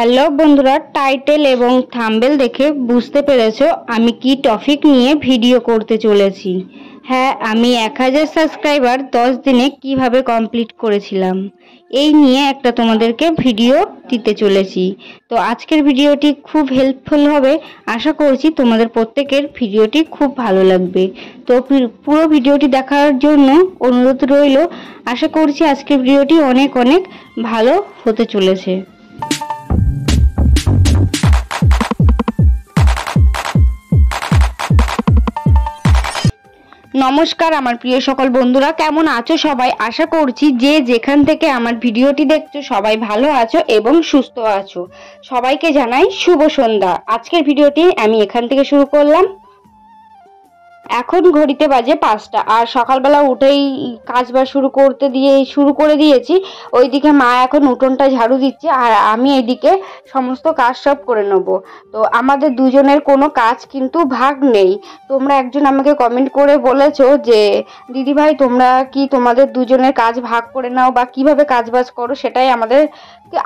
Hello বন্ধুরা, title এবং thumbnail দেখে বুঝতে পেরেছো আমি কি টপিক নিয়ে ভিডিও করতে চলেছি। হ্যাঁ, আমি 1000 সাবস্ক্রাইবার 10 দিনে কিভাবে কমপ্লিট করেছিলাম এই নিয়ে একটা তোমাদেরকে ভিডিও দিতে চলেছি। তো আজকের ভিডিওটি খুব হেল্পফুল হবে, আশা করছি তোমাদের প্রত্যেকের ভিডিওটি খুব ভালো লাগবে। তো পুরো ভিডিওটি দেখার জন্য অনুরোধ রইল। আশা করছি আজকের ভিডিওটি অনেক অনেক ভালো হতে চলেছে। নমস্কার আমার প্রিয় সকল বন্ধুরা, কেমন আছো সবাই? আশা করছি যে যেখান থেকে আমার ভিডিওটি দেখছো সবাই ভালো আছো এবং সুস্থ আছো। সবাইকে জানাই শুভ সন্ধ্যা। আজকের ভিডিওটি আমি এখান থেকে শুরু করলাম। এখন ঘড়িতে বাজে 5টা, আর সকালবেলা উঠেই কাজবাজ শুরু করে দিয়েছি। ওইদিকে মা এখন উঠোনটা ঝাড়ু দিচ্ছে আর আমি এইদিকে সমস্ত কাজ সব করে নেব। তো আমাদের দুজনের কোনো কাজ কিন্তু ভাগ নেই। তোমরা একজন আমাকে কমেন্ট করে বলেছো যে দিদি ভাই তোমরা কি তোমাদের দুজনের কাজ ভাগ করে নাও বা কিভাবে কাজবাজ করো, সেটাই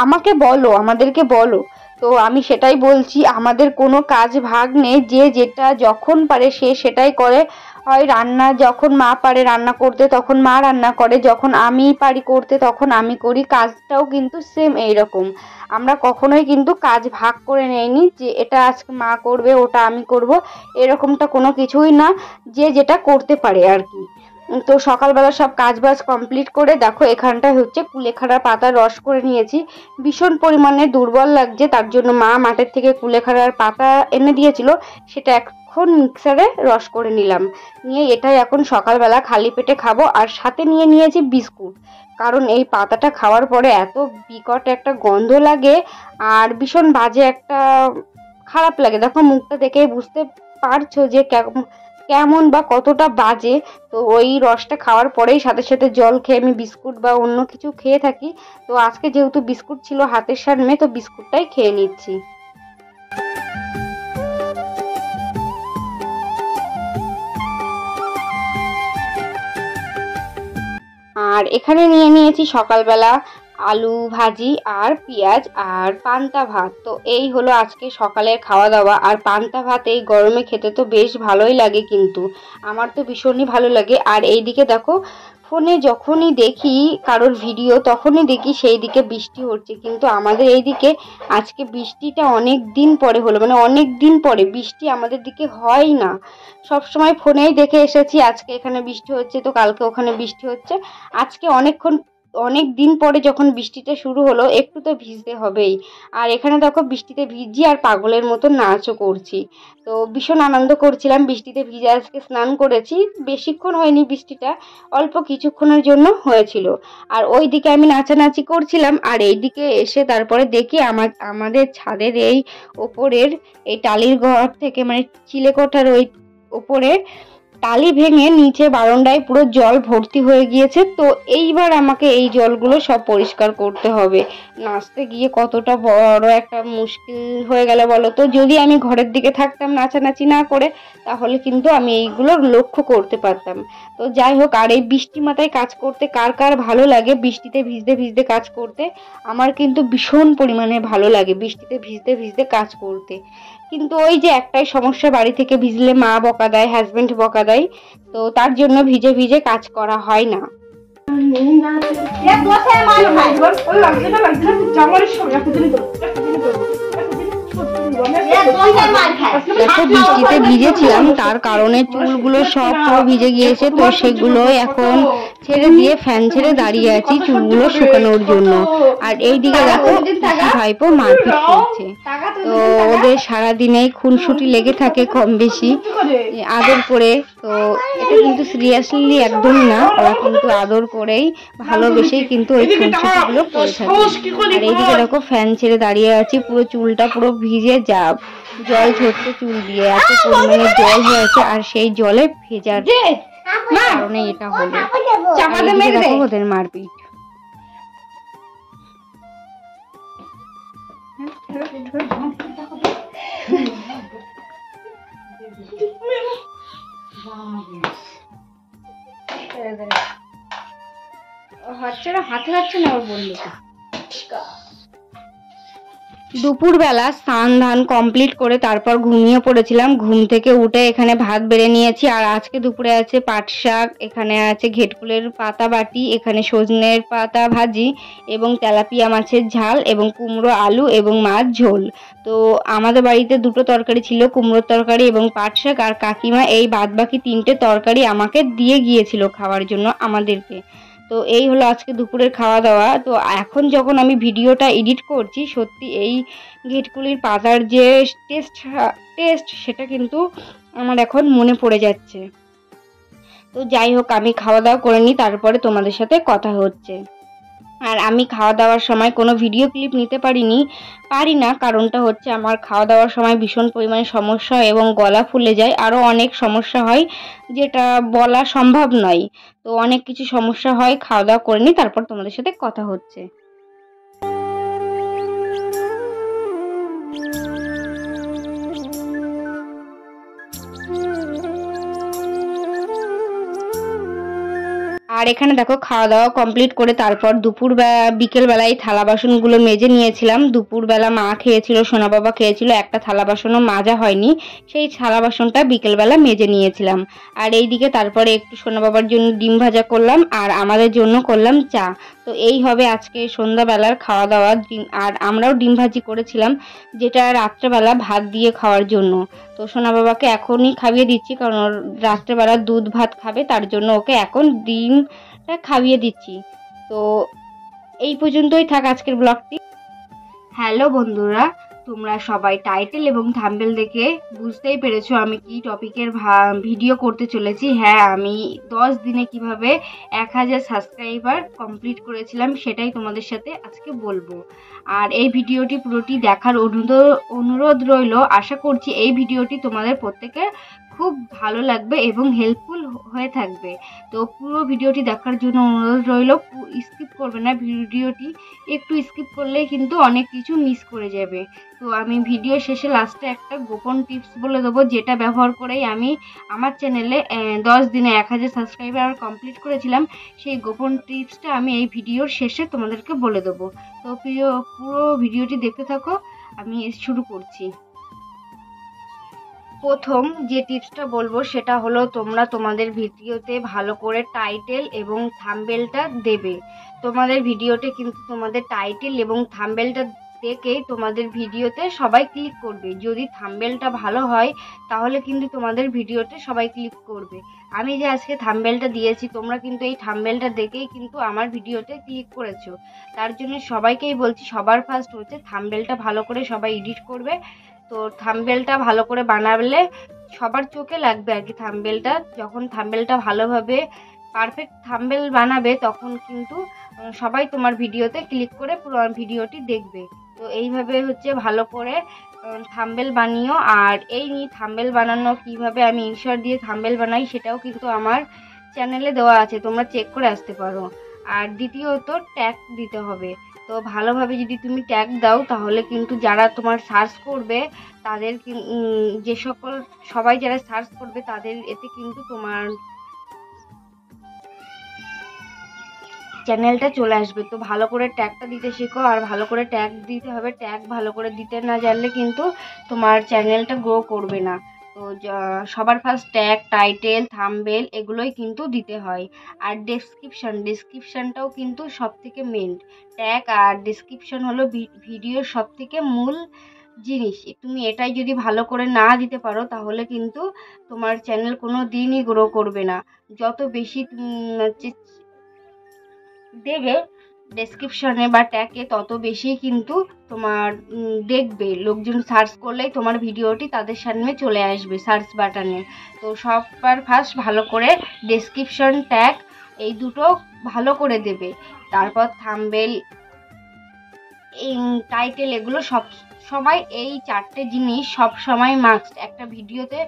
আমাদেরকে বলো। তো আমি সেটাই বলছি, আমাদের কোনো কাজ ভাগ নেই, যে যেটা যখন পারে সে সেটাই করে। হয় রান্না যখন মা পারে রান্না করতে তখন মা রান্না করে, যখন আমি পারি করতে তখন আমি করি। কাজটাও কিন্তু সেম এইরকম। আমরা কখনোই কিন্তু কাজ ভাগ করে নেইনি যে এটা আজকে মা করবে ওটা আমি করব, এরকমটা কোনো কিছুই না, যে যেটা করতে পারে আর কি। তো সকালবেলা সব কাজবাজ কমপ্লিট করে দেখো এখানটায় হচ্ছে কুলেখাড়ার পাতা রস করে নিয়েছি। ভীষণ পরিমাণে দুর্বল লাগছে, তার জন্য মা মাঠের থেকে কুলেখাড়ার পাতা এনে দিয়েছিল, সেটা এখন মিক্সারে রস করে নিলাম। নিয়ে এটাই এখন সকালবেলা খালি পেটে খাবো। আর সাথে নিয়ে নিয়েছি বিস্কুট, কারণ এই পাতাটা খাওয়ার পরে এত বিকট একটা গন্ধ লাগে আর ভীষণ বাজে একটা খারাপ লাগে। দেখো মুখটা দেখে বুঝতে পারছো যে কেমন বা কতটা বাজে। তো ওই রসটা খাওয়ার পরেই সাথে সাথে জল খেয়ে আমি বিস্কুট বা অন্য কিছু খেয়ে থাকি। তো আজকে যেহেতু বিস্কুট ছিল হাতের সামনে, তো বিস্কুটটাই খেয়ে নিচ্ছি। আর এখানে নিয়ে নিয়েছি সকালবেলা আলু ভাজি আর পেঁয়াজ আর পান্তা ভাত। তো এই হলো আজকে সকালের খাওয়া দাওয়া। আর পান্তা ভাত এই গরমে খেতে তো বেশ ভালোই লাগে, কিন্তু আমার তো ভীষণই ভালো লাগে। আর এইদিকে দেখো ফোনে যখনই দেখি কারোর ভিডিও তখনই দেখি সেই দিকে বৃষ্টি হচ্ছে, কিন্তু আমাদের এইদিকে আজকে বৃষ্টিটা অনেক দিন পরে হলো, মানে অনেক দিন পরে বৃষ্টি আমাদের দিকে হয় না। সব সময় ফোনেই দেখে এসেছি আজকে এখানে বৃষ্টি হচ্ছে তো কালকে ওখানে বৃষ্টি হচ্ছে। আজকে অনেক দিন পরে যখন বৃষ্টিটা শুরু হলো, একটু তো ভিজতে হবেই। আর এখানে দেখো বৃষ্টিতে ভিজি আর পাগলের মতো নাচও করছি। তো ভীষণ আনন্দ করছিলাম বৃষ্টিতে ভিজে। আজকে স্নান করেছি, বেশিক্ষণ হয়নি, বৃষ্টিটা অল্প কিছুক্ষণের জন্য হয়েছিল। আর ওই দিকে আমি নাচানাচি করছিলাম, আর এইদিকে এসে তারপরে দেখি আমাদের ছাদের এই ওপরের এই টালির ঘর থেকে, মানে চিলেকোঠার ওই ওপরে টালি ভেঙে নিচে বারান্দায় পুরো জল ভর্তি হয়ে গিয়েছে। তো এইবার আমাকে এই জলগুলো সব পরিষ্কার করতে হবে। নাচতে গিয়ে কতটা বড় একটা মুশকিল হয়ে গেল বলো তো। যদি আমি ঘরের দিকে থাকতাম নাচানাচি না করে, তাহলে কিন্তু আমি এইগুলো লক্ষ্য করতে পারতাম। তো যাই হোক, আর এই বৃষ্টি মাথায় কাজ করতে কার কার ভালো লাগে, বৃষ্টিতে ভিজতে ভিজতে কাজ করতে? আমার কিন্তু ভীষণ পরিমাণে ভালো লাগে বৃষ্টিতে ভিজতে ভিজতে কাজ করতে। কিন্তু ওই যে একটাই সমস্যা, বাড়ি থেকে ভিজলে মা বকা দেয়, হাজবেন্ড বকা দেয়, তো তার জন্য ভিজে ভিজে কাজ করা হয় না। দেখো বৃষ্টিতে ভিজেছিলাম, তার কারণে চুলগুলো সব পুরো ভিজে গিয়েছে। তো সেগুলো এখন ছেড়ে দিয়ে ফ্যান ছেড়ে দাঁড়িয়ে আছি চুলগুলো শুকানোর জন্য। আর এইদিকে দেখো ভাইপো মারপিট করছে। তো ওদের সারাদিনেই খুনসুটি লেগে থাকে কম বেশি আদর করে। তো এটা কিন্তু সিরিয়াসলি একদম না, ওরা কিন্তু আদর করেই ভালোবেসেই কিন্তু ওই খুনসুটিগুলো করে থাকে। আর এইদিকে দেখো ফ্যান ছেড়ে দাঁড়িয়ে আছি, পুরো চুলটা পুরো ভিজে জল ঝরছে চুল দিয়ে, এত পরিমাণে জল হয়েছে। আর সেই জলে ভেজার কারণে এটা হলো। দেখো ওদের মারপিট। হাতে লাগছে না ওর বন্ধুকে। দুপুরবেলা স্নান ধান কমপ্লিট করে তারপর ঘুমিয়ে পড়েছিলাম। ঘুম থেকে উঠে এখানে ভাত বেড়ে নিয়েছি। আর আজকে দুপুরে আছে পাট শাক, এখানে আছে ঘেটকুলের পাতা বাটি, এখানে সজনের পাতা ভাজি এবং তেলাপিয়া মাছের ঝাল এবং কুমড়ো আলু এবং মাছ ঝোল। তো আমাদের বাড়িতে দুটো তরকারি ছিল, কুমড়োর তরকারি এবং পাট শাক। আর কাকিমা এই বাদবাকি 3টে তরকারি আমাকে দিয়ে গিয়েছিল খাওয়ার জন্য আমাদেরকে। তো এই হলো আজকে দুপুরের খাওয়া দাওয়া। তো এখন যখন আমি ভিডিওটা এডিট করছি, সত্যি এই ঘেটকুলির পাতার যে টেস্ট সেটা কিন্তু আমার এখন মনে পড়ে যাচ্ছে। তো যাই হোক, আমি খাওয়া দাওয়া করে নিই, তারপরে তোমাদের সাথে কথা হচ্ছে। আর আমি খাওয়া দাওয়ার সময় কোনো ভিডিও ক্লিপ নিতে পারি না। কারণটা হচ্ছে আমার খাওয়া দাওয়ার সময় ভীষণ পরিমাণে সমস্যা হয় এবং গলা ফুলে যায়, আরও অনেক সমস্যা হয় যেটা বলা সম্ভব নয়। তো অনেক কিছু সমস্যা হয়, খাওয়া দাওয়া করে নিই, তারপর তোমাদের সাথে কথা হচ্ছে। আর এখানে দেখো খাওয়া দাওয়া কমপ্লিট করে তারপর বিকেলবেলায় থালা বাসনগুলো মেজে নিয়েছিলাম। দুপুরবেলা মা খেয়েছিল, সোনা বাবা খেয়েছিল, একটা থালা বাসনও মাজা হয়নি, সেই থালা বাসনটা বিকেলবেলা মেজে নিয়েছিলাম। আর এইদিকে তারপরে একটু সোনা বাবার জন্য ডিম ভাজা করলাম আর আমাদের জন্য করলাম চা। তো এই হবে আজকে সন্ধ্যাবেলার খাওয়া দাওয়া। আর আমরাও ডিম ভাজি করেছিলাম, যেটা রাত্রেবেলা ভাত দিয়ে খাওয়ার জন্য। তো সোনা বাবাকে এখনই খাইয়ে দিচ্ছি, কারণ ওর রাত্রেবেলা দুধ ভাত খাবে, তার জন্য ওকে এখন ডিমটা খাইয়ে দিচ্ছি। তো এই পর্যন্তই থাক আজকের ব্লগটি। হ্যালো বন্ধুরা, তোমরা সবাই টাইটেল এবং থাম্বনেল দেখে বুঝতেই পেরেছো আমি কি টপিকের ভিডিও করতে চলেছি। হ্যাঁ, আমি 10 দিনে কিভাবে 1000 সাবস্ক্রাইবার কমপ্লিট করেছিলাম সেটাই তোমাদের সাথে আজকে বলবো। আর এই ভিডিওটি পুরোটি দেখার অনুরোধ রইল। আশা করছি এই ভিডিওটি তোমাদের প্রত্যেকের খুব ভালো লাগবে এবং হেল্পফুল হয়ে থাকবে। তো পুরো ভিডিওটি দেখার জন্য অনুরোধ রইল, স্কিপ করবে না ভিডিওটি। একটু স্কিপ করলেই কিন্তু অনেক কিছু মিস করে যাবে। তো আমি ভিডিও শেষে লাস্টে একটা গোপন টিপস বলে দেবো, যেটা ব্যবহার করেই আমি আমার চ্যানেলে 10 দিনে 1000 সাবস্ক্রাইবার কমপ্লিট করেছিলাম। সেই গোপন টিপসটা আমি এই ভিডিওর শেষে তোমাদেরকে বলে দেবো। তো পুরো ভিডিওটি দেখতে থাকো, আমি শুরু করছি। প্রথম যে টিপসটা বলবো সেটা হলো, তোমরা তোমাদের ভিডিওতে ভালো করে টাইটেল এবং থাম্বনেলটা দেবে। তোমাদের ভিডিওতে কিন্তু তোমাদের টাইটেল এবং থাম্বনেলটা দেখেই তোমাদের ভিডিওতে সবাই ক্লিক করবে। যদি থাম্বনেলটা ভালো হয় তাহলে কিন্তু তোমাদের ভিডিওতে সবাই ক্লিক করবে। আমি যে আজকে থাম্বনেলটা দিয়েছি, তোমরা কিন্তু এই থাম্বনেলটা দেখেই কিন্তু আমার ভিডিওতে ক্লিক করেছো। তার জন্য সবাইকেই বলছি, সবার ফার্স্ট হচ্ছে থাম্বনেলটা ভালো করে সবাই এডিট করবে। তো থাম্বনেলটা ভালো করে বানালে সবার চোখে লাগবে আর কি থাম্বনেলটা। যখন থাম্বনেলটা ভালোভাবে পারফেক্ট থাম্বনেল বানাবে তখন কিন্তু সবাই তোমার ভিডিওতে ক্লিক করে পুরো ভিডিওটি দেখবে। তো এইভাবে হচ্ছে ভালো করে থাম্বনেল বানিও। আর এই থাম্বনেল বানানো কিভাবে আমি ইনশর্ট দিয়ে থাম্বনেল বানাই সেটাও কিন্তু আমার চ্যানেলে দেওয়া আছে, তোমরা চেক করে আসতে পারো। আর দ্বিতীয়ত ট্যাগ দিতে হবে। তো ভালোভাবে যদি তুমি ট্যাগ দাও তাহলে কিন্তু যারা তোমার সার্চ করবে তাদের সবাই যারা সার্চ করবে তাদের এতে কিন্তু তোমার চ্যানেলটা চলে আসবে। তো ভালো করে ট্যাগটা দিতে শেখো, আর ভালো করে ট্যাগ দিতে হবে। ট্যাগ ভালো করে দিতে না জানলে কিন্তু তোমার চ্যানেলটা গ্রো করবে না। তো সবার ফার্স্ট ট্যাগ, টাইটেল, থাম্বনেল এগুলোই কিন্তু দিতে হয়। আর ডেসক্রিপশানটাও কিন্তু সব থেকে মেন। ট্যাগ আর ডেসক্রিপশান হলো ভিডিওর সব থেকে মূল জিনিস। তুমি এটাই যদি ভালো করে না দিতে পারো তাহলে কিন্তু তোমার চ্যানেল কোনো দিনই গ্রো করবে না। যত বেশি দেবে ডেসক্রিপশনে বা ট্যাগে তত বেশি কিন্তু তোমার দেখবে। লোকজন সার্চ করলেই তোমার ভিডিওটি তাদের সামনে চলে আসবে সার্চ বাটনে। তো সবার ফার্স্ট ভালো করে ডেসক্রিপশন, ট্যাগ এই দুটো ভালো করে দেবে। তারপর থাম্বনেল, টাইটেল এগুলো সবাই এই 4টে জিনিস সব সময় মাস্ট। একটা ভিডিওতে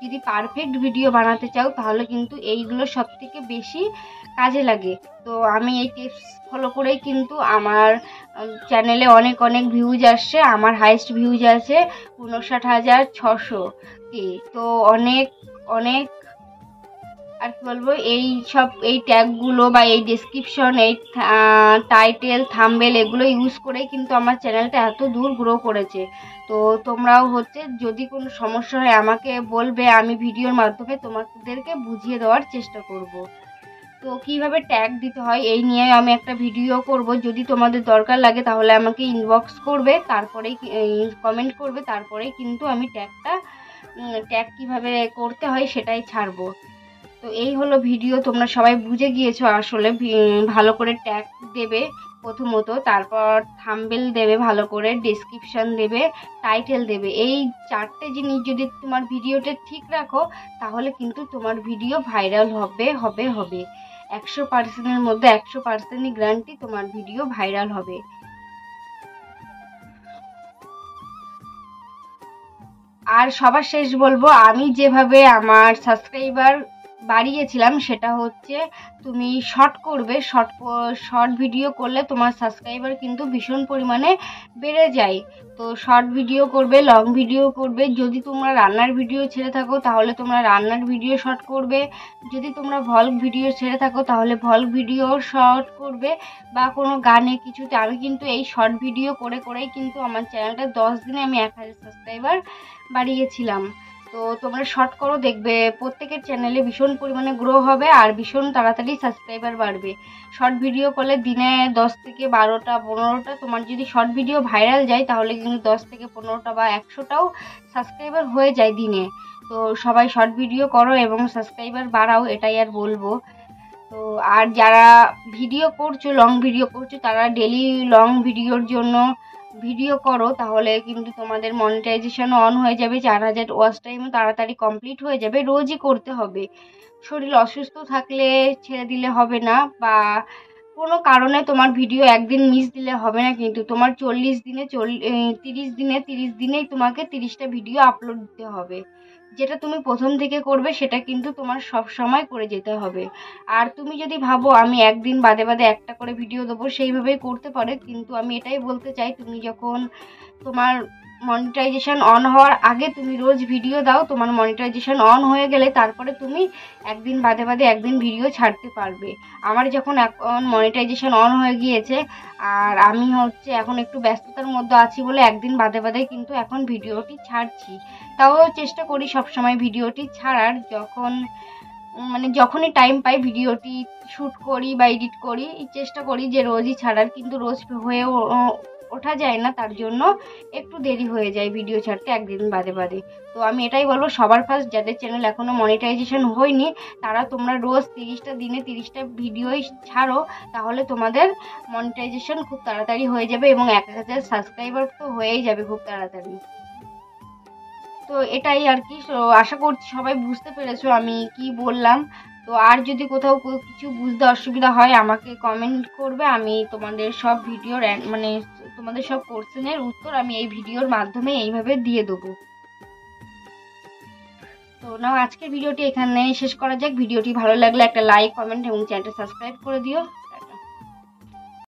যদি পারফেক্ট ভিডিও বানাতে চাও তাহলে কিন্তু এইগুলো সব থেকে বেশি কাজে লাগে। তো আমি এই টিপস ফলো করেই কিন্তু আমার চ্যানেলে অনেক ভিউজ আসছে। আমার হাইয়েস্ট ভিউজ আছে 59,600 কে। তো অনেক আর কি বলবো, এই ট্যাগগুলো বা এই ডেসক্রিপশন, এই টাইটেল, থাম্বনেল এগুলো ইউজ করেই কিন্তু আমার চ্যানেলটা এত দূর গ্রো করেছে। তো তোমরাও যদি কোনো সমস্যা হয় আমাকে বলবে, আমি ভিডিওর মাধ্যমে তোমাদেরকে বুঝিয়ে দেওয়ার চেষ্টা করব। তো কিভাবে ট্যাগ দিতে হয় এই নিয়ে আমি একটা ভিডিও করব। যদি তোমাদের দরকার লাগে তাহলে আমাকে ইনবক্স করবে, তারপরেই কমেন্ট করবে, তারপরেই কিন্তু আমি ট্যাগ কিভাবে করতে হয় সেটাই ছাড়বো। তো এই হলো ভিডিও, তোমরা সবাই বুঝে গিয়েছো আসলে। ভালো করে ট্যাগ দেবে প্রথমত, তারপর থাম্বনেল দেবে, ভালো করে ডেসক্রিপশন দেবে, টাইটেল দেবে। এই 4টে জিনিস যদি তোমার ভিডিওটা ঠিক রাখো তাহলে কিন্তু তোমার ভিডিও ভাইরাল হবে হবে হবে। 100%-এর মধ্যে 100%ই গ্যারান্টি তোমার ভিডিও ভাইরাল হবে। আর সবার শেষ বলবো, আমি যেভাবে আমার সাবস্ক্রাইবার বাড়িয়েছিলাম সেটা হচ্ছে, তুমি শর্ট করবে। শর্ট ভিডিও করলে তোমার সাবস্ক্রাইবার কিন্তু ভীষণ পরিমাণে বেড়ে যায়। তো শর্ট ভিডিও করবে, লং ভিডিও করবে। যদি তোমরা রান্নার ভিডিও ছেড়ে থাকো তাহলে তোমরা রান্নার ভিডিও শর্ট করবে। যদি তোমরা ভ্লগ ভিডিও ছেড়ে থাকো তাহলে ভ্লগ ভিডিও শর্ট করবে, বা কোনো গানে কিছুতে। আমি কিন্তু এই শর্ট ভিডিও করে করেই কিন্তু আমার চ্যানেলটা 10 দিনে আমি 1000 সাবস্ক্রাইবার বাড়িয়েছিলাম। তো তোমরা শর্ট করো, দেখবে প্রত্যেকের চ্যানেলে ভীষণ পরিমাণে গ্রো হবে আর ভীষণ তাড়াতাড়ি সাবস্ক্রাইবার বাড়বে। শর্ট ভিডিও করলে দিনে 10 থেকে 12টা 15টা, তোমার যদি শর্ট ভিডিও ভাইরাল যায় তাহলে কিন্তু 10 থেকে 15টা বা 100টাও সাবস্ক্রাইবার হয়ে যায় দিনে। তো সবাই শর্ট ভিডিও করো এবং সাবস্ক্রাইবার বাড়াও, এটাই আর বলবো। তো আর যারা ভিডিও করছো, লং ভিডিও করছো, তারা ডেলি লং ভিডিওর জন্য ভিডিও করো, তাহলে কিন্তু তোমাদের মনিটাইজেশনও অন হয়ে যাবে। 4000 ওয়াচ টাইমও তাড়াতাড়ি কমপ্লিট হয়ে যাবে। রোজই করতে হবে। শরীর অসুস্থ থাকলে ছেড়ে দিলে হবে না, বা কোনো কারণে তোমার ভিডিও একদিন মিস দিলে হবে না। কিন্তু তোমার 30 দিনেই তোমাকে 30টা ভিডিও আপলোড দিতে হবে। যেটা তুমি প্রথম থেকে করবে সেটা কিন্তু তোমার সব সময় করে যেতে হবে। আর তুমি যদি ভাবো আমি একদিন বাদে বাদে একটা করে ভিডিও দেবো, সেইভাবেই করতে পারো। কিন্তু আমি এটাই বলতে চাই, তুমি যখন তোমার মনিটাইজেশন অন হওয়ার আগে তুমি রোজ ভিডিও দাও। তোমার মনিটাইজেশন অন হয়ে গেলে তারপরে তুমি একদিন বাদে বাদে একদিন ভিডিও ছাড়তে পারবে। আমার যখন এখন মনিটাইজেশন অন হয়ে গিয়েছে আর আমি এখন একটু ব্যস্ততার মধ্যে আছি বলে একদিন বাদে বাদে কিন্তু এখন ভিডিওটি ছাড়ছি। তাও চেষ্টা করি সবসময় ভিডিওটি ছাড়ার, যখনই টাইম পাই ভিডিওটি শ্যুট করি বা এডিট করি। চেষ্টা করি যে রোজই ছাড়ার, কিন্তু রোজ হয়ে ওঠা যায় না, তার জন্য একটু দেরি হয়ে যায় ভিডিও ছাড়তে একদিন বাদে বাদে। তো আমি এটাই বলবো, সবার ফার্স্ট যাদের চ্যানেল এখনও মনিটাইজেশন হয়নি তারা তোমরা রোজ 30টা দিনে 30টা ভিডিওই ছাড়ো, তাহলে তোমাদের মনিটাইজেশন খুব তাড়াতাড়ি হয়ে যাবে এবং 1000 সাবস্ক্রাইবার তো হয়েই যাবে খুব তাড়াতাড়ি। তো এটাই আর কি। তো আশা করছি সবাই বুঝতে পেরেছো আমি কি বললাম। তো আর যদি কোথাও কিছু বুঝতে অসুবিধা হয় আমাকে কমেন্ট করবে, আমি তোমাদের সব তোমাদের সব কোশ্চেনের উত্তর আমি এই ভিডিওর মাধ্যমে এইভাবে দিয়ে দেবো। তো নাও আজকের ভিডিওটি এখানে শেষ করা যাক। ভিডিওটি ভালো লাগলে একটা লাইক, কমেন্ট এবং চ্যানেলটা সাবস্ক্রাইব করে দিও।